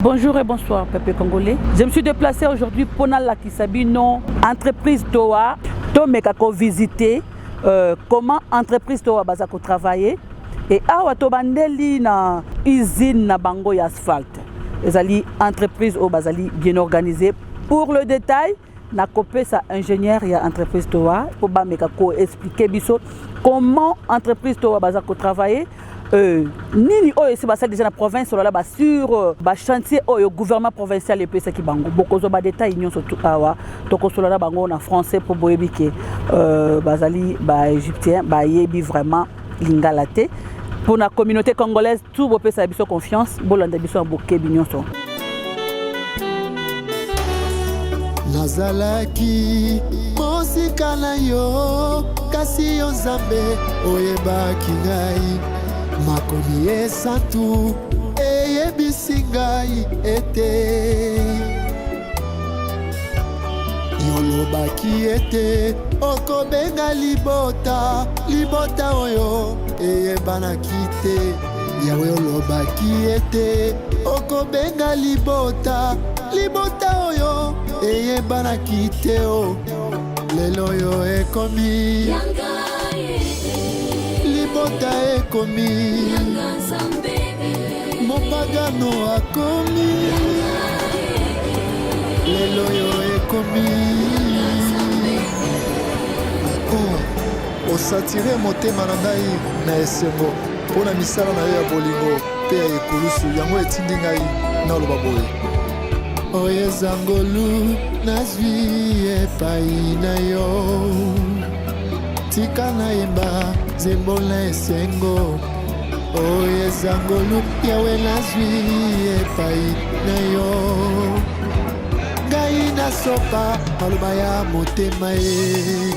Bonjour et bonsoir, peuple congolais. Je me suis déplacé aujourd'hui pour la Kisabino, entreprise Toa. Tomekako visiter comment entreprise Toa bazako travailler. Et awa tobandeli na usine na bango ya asphalte. Ezali entreprise au bazali bien organisée. Pour le détail, na copé sa ingénieur ya entreprise Toa pour ba mekako expliquer biso comment entreprise Toa bazako travailler. Nini oyo esi basali déjà na province solola ba sur ba chantier oyo gouvernement provincial epesa ki bango bokozo ba détail nyonso tout awa toko solola bango na français pour boyebi ke bazali ba égyptien ba yebi vraiment lingala te pour la communauté congolaise tout bopesa biso confiance bolanda biso bokebi nyonso. Nazalaki mosika na yo kasi yo nzambe oyebaki ngai makomi esantu eyebisi ngai ete yolobaki ete okobenga libota oyo eyebanaki te yawe olobaki ete okobenga libota oyo eyebanaki te o lelo yo ekomi libota ekomi mopagano akomi lelo yo ekomi osatire motema na ngai na esengo mpo na misala na yo ya bolingo mpe ya ekulusu yango etindi ngai naloba boye oyo ezangolu nazwi epai na yo tika nayemba zembo na esengo oyo ezangolu yawe nazwi epai na yo ngai nasopa maloba ya motema ye.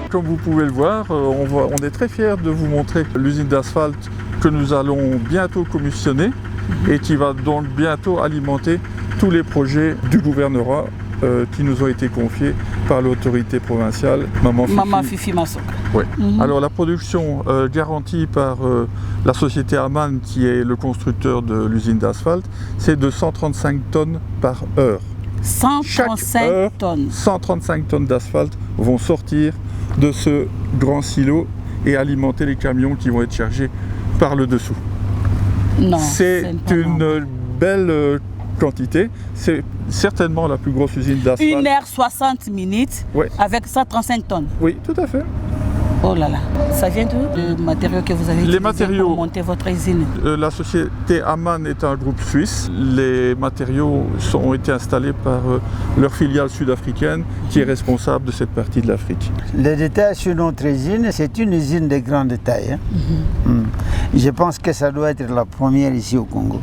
Comme vous pouvez le voir, on est très fiers de vous montrer l'usine d'asphalte que nous allons bientôt commissionner et qui va donc bientôt alimenter tous les projets du gouvernorat qui nous ont été confiés par l'autorité provinciale Maman Fifi Masoka. Oui. Alors la production garantie par la société Aman, qui est le constructeur de l'usine d'asphalte, c'est de 135 tonnes par heure. 135 tonnes. 135 tonnes d'asphalte vont sortir de ce grand silo et alimenter les camions qui vont être chargés par le dessous. C'est une belle quantité. C'est certainement la plus grosse usine d'asphalte. 1h60 avec 135 tonnes. Oui, tout à fait. Oh là là, ça vient d'où les matériaux que vous avez utilisés pour monter votre usine? La société Aman est un groupe suisse. Les matériaux ont été installés par leur filiale sud-africaine qui est responsable de cette partie de l'Afrique. Les détails sur notre usine, c'est une usine de grande taille. Je pense que ça doit être la première ici au Congo.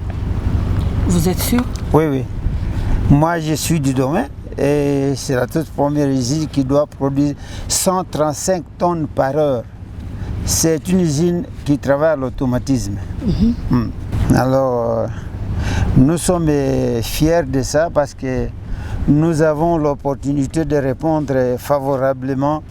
Vous êtes sûr? Oui, oui. Moi, je suis du domaine. Et c'est la toute première usine qui doit produire 135 tonnes par heure. C'est une usine qui travaille à l'automatisme. Alors, nous sommes fiers de ça parce que nous avons l'opportunité de répondre favorablement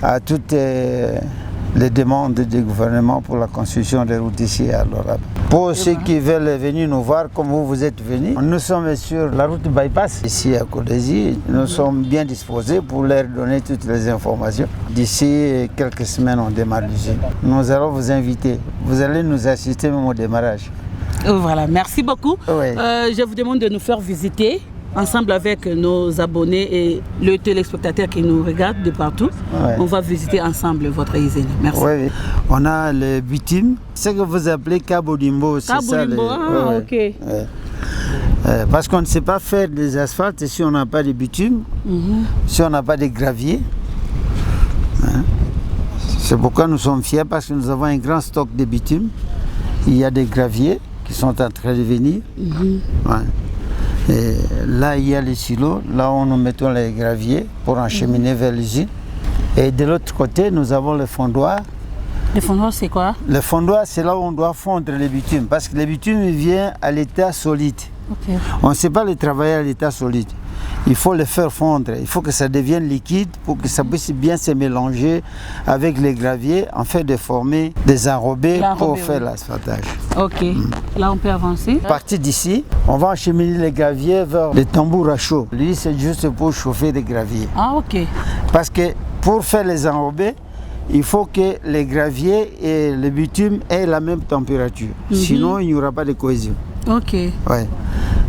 à toutes les demandes du gouvernement pour la construction des routes ici à l'Orab. Pour ceux qui veulent venir nous voir comme vous êtes venus, nous sommes sur la route bypass ici à Kodesi. Nous sommes bien disposés pour leur donner toutes les informations. D'ici quelques semaines, on démarre l'usine. Nous allons vous inviter. Vous allez nous assister même au démarrage. Voilà, merci beaucoup. Oui. Je vous demande de nous faire visiter ensemble avec nos abonnés et le téléspectateur qui nous regarde de partout. Ouais. On va visiter ensemble votre usine. Merci. Oui, on a le bitume, ce que vous appelez Kabodimbo. Kabodimbo, ok. Ouais. Parce qu'on ne sait pas faire des asphaltes si on n'a pas de bitume, si on n'a pas de gravier. C'est pourquoi nous sommes fiers, parce que nous avons un grand stock de bitume. Il y a des graviers qui sont en train de venir. Et là, il y a les silos, là où nous mettons les graviers pour encheminer vers l'usine. Et de l'autre côté, nous avons le fondoir. Le fondoir, c'est quoi? Le fondoir, c'est là où on doit fondre le bitume, parce que le bitume vient à l'état solide. On ne sait pas le travailler à l'état solide. il faut le faire fondre, il faut que ça devienne liquide pour que ça puisse bien se mélanger avec les graviers afin de former des enrobés pour faire l'asphaltage. Ok, là on peut avancer. À partir d'ici, on va acheminer les graviers vers le tambour à chaud. Lui, c'est juste pour chauffer les graviers. Ah ok. Parce que pour faire les enrobés, il faut que les graviers et le bitume aient la même température. Sinon, il n'y aura pas de cohésion. Ok. Ouais.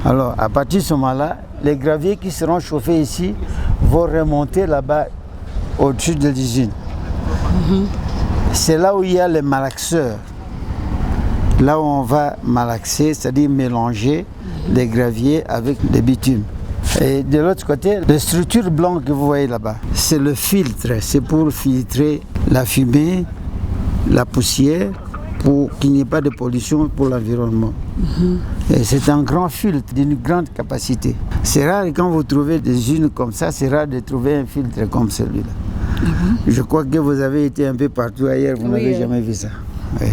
Alors, à partir de ce moment-là, les graviers qui seront chauffés ici vont remonter là-bas au-dessus de l'usine. C'est là où il y a les malaxeurs. Là où on va malaxer, c'est-à-dire mélanger les graviers avec les bitumes. Et de l'autre côté, la structure blanche que vous voyez là-bas, c'est le filtre. C'est pour filtrer la fumée, la poussière, pour qu'il n'y ait pas de pollution pour l'environnement. Et c'est un grand filtre d'une grande capacité. C'est rare quand vous trouvez des usines comme ça, c'est rare de trouver un filtre comme celui-là. Je crois que vous avez été un peu partout ailleurs, vous n'avez jamais vu ça. Oui.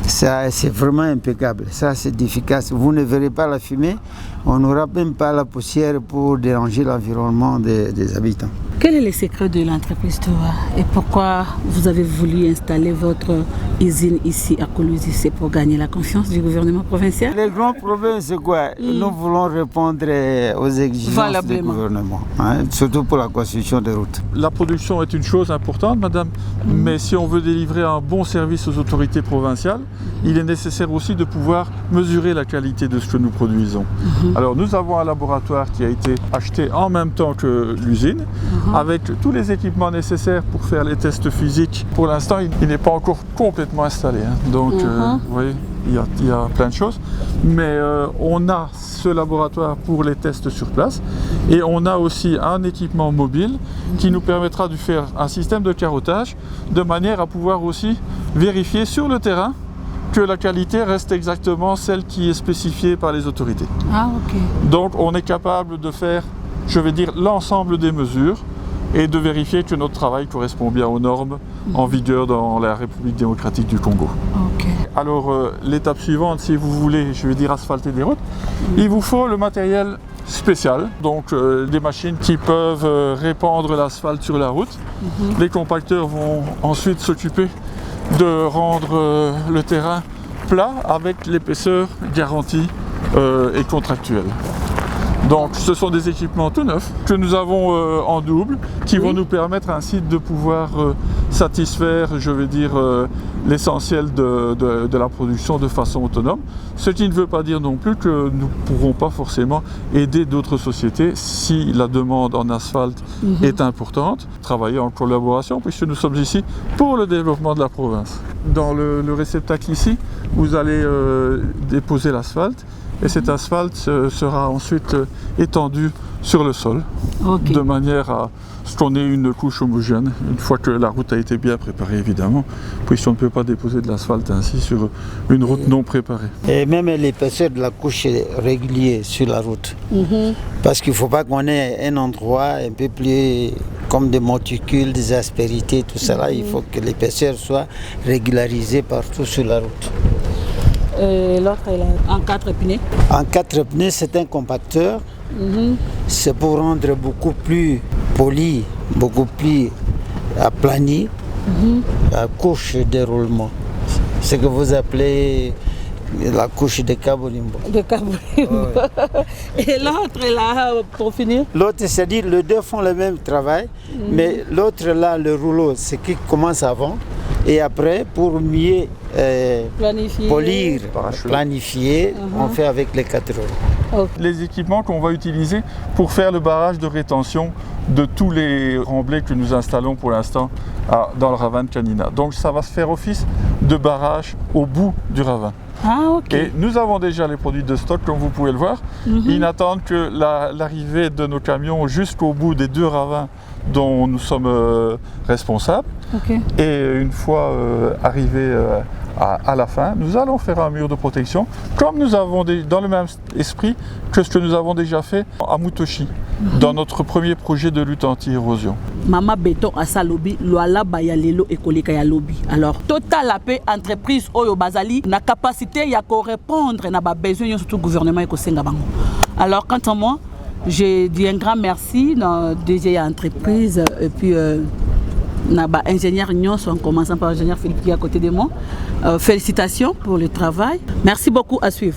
Ça, c'est vraiment impeccable. Ça, c'est efficace. Vous ne verrez pas la fumée, on n'aura même pas la poussière pour déranger l'environnement des habitants. Quel est le secret de l'entreprise Towa et pourquoi vous avez voulu installer votre usine ici à Koulouzi? C'est pour gagner la confiance du gouvernement provincial? Le grand problème, c'est quoi? Nous voulons répondre aux exigences du gouvernement, surtout pour la construction des routes. La production est une chose importante, madame, mais si on veut délivrer un bon service aux autorités provinciales, il est nécessaire aussi de pouvoir mesurer la qualité de ce que nous produisons. Alors nous avons un laboratoire qui a été acheté en même temps que l'usine, avec tous les équipements nécessaires pour faire les tests physiques. Pour l'instant, il n'est pas encore complètement installé. Donc, vous voyez, il y a plein de choses. Mais on a ce laboratoire pour les tests sur place. Et on a aussi un équipement mobile qui nous permettra de faire un système de carottage de manière à pouvoir aussi vérifier sur le terrain que la qualité reste exactement celle qui est spécifiée par les autorités. Ah, ok. Donc, on est capable de faire, je vais dire, l'ensemble des mesures et de vérifier que notre travail correspond bien aux normes en vigueur dans la République démocratique du Congo. Okay. Alors l'étape suivante, si vous voulez, je vais dire asphalter des routes, il vous faut le matériel spécial, donc des machines qui peuvent répandre l'asphalte sur la route. Les compacteurs vont ensuite s'occuper de rendre le terrain plat avec l'épaisseur garantie et contractuelle. Donc ce sont des équipements tout neufs que nous avons en double qui vont nous permettre ainsi de pouvoir satisfaire, je vais dire, l'essentiel de la production de façon autonome. Ce qui ne veut pas dire non plus que nous ne pourrons pas forcément aider d'autres sociétés si la demande en asphalte est importante. Travailler en collaboration puisque nous sommes ici pour le développement de la province. Dans le réceptacle ici, vous allez déposer l'asphalte. Et cet asphalte sera ensuite étendu sur le sol, de manière à ce qu'on ait une couche homogène, une fois que la route a été bien préparée évidemment, puisqu'on ne peut pas déposer de l'asphalte ainsi sur une route non préparée. Et même l'épaisseur de la couche est régulière sur la route, parce qu'il ne faut pas qu'on ait un endroit un peu plus comme des monticules, des aspérités, tout ça. Il faut que l'épaisseur soit régularisée partout sur la route. L'autre, elle est en 4 pneus. En 4 pneus, c'est un compacteur. C'est pour rendre beaucoup plus poli, beaucoup plus aplani la couche de roulement. Ce que vous appelez la couche de Kabolimbo. De Kabolimbo. Et l'autre, là, pour finir? L'autre, c'est-à-dire les deux font le même travail, mais l'autre, là, le rouleau, c'est qui commence avant. Et après, pour mieux polir, planifier, on fait avec les 4 roues. Les équipements qu'on va utiliser pour faire le barrage de rétention de tous les remblais que nous installons pour l'instant dans le ravin de Canina. Donc ça va se faire office de barrage au bout du ravin. Ah, ok. Et nous avons déjà les produits de stock, comme vous pouvez le voir. Ils n'attendent que l'arrivée de nos camions jusqu'au bout des 2 ravins dont nous sommes responsables. Okay. Et une fois arrivés à la fin, nous allons faire un mur de protection, comme nous avons dans le même esprit que ce que nous avons déjà fait à Mutoshi, dans notre premier projet de lutte anti-érosion. Mama Béton à Salobi, Loala Bayalelo et Koleka Yalobi. Alors, Total la paix entreprise Oyo Bazali, na capacité à répondre à nos besoins, surtout le gouvernement et le Bango. Alors, quant à moi, Je dis un grand merci à DG Entreprise et puis ingénieur Nyos, en commençant par l'ingénieur Philippe qui est à côté de moi. Félicitations pour le travail. Merci beaucoup, à suivre.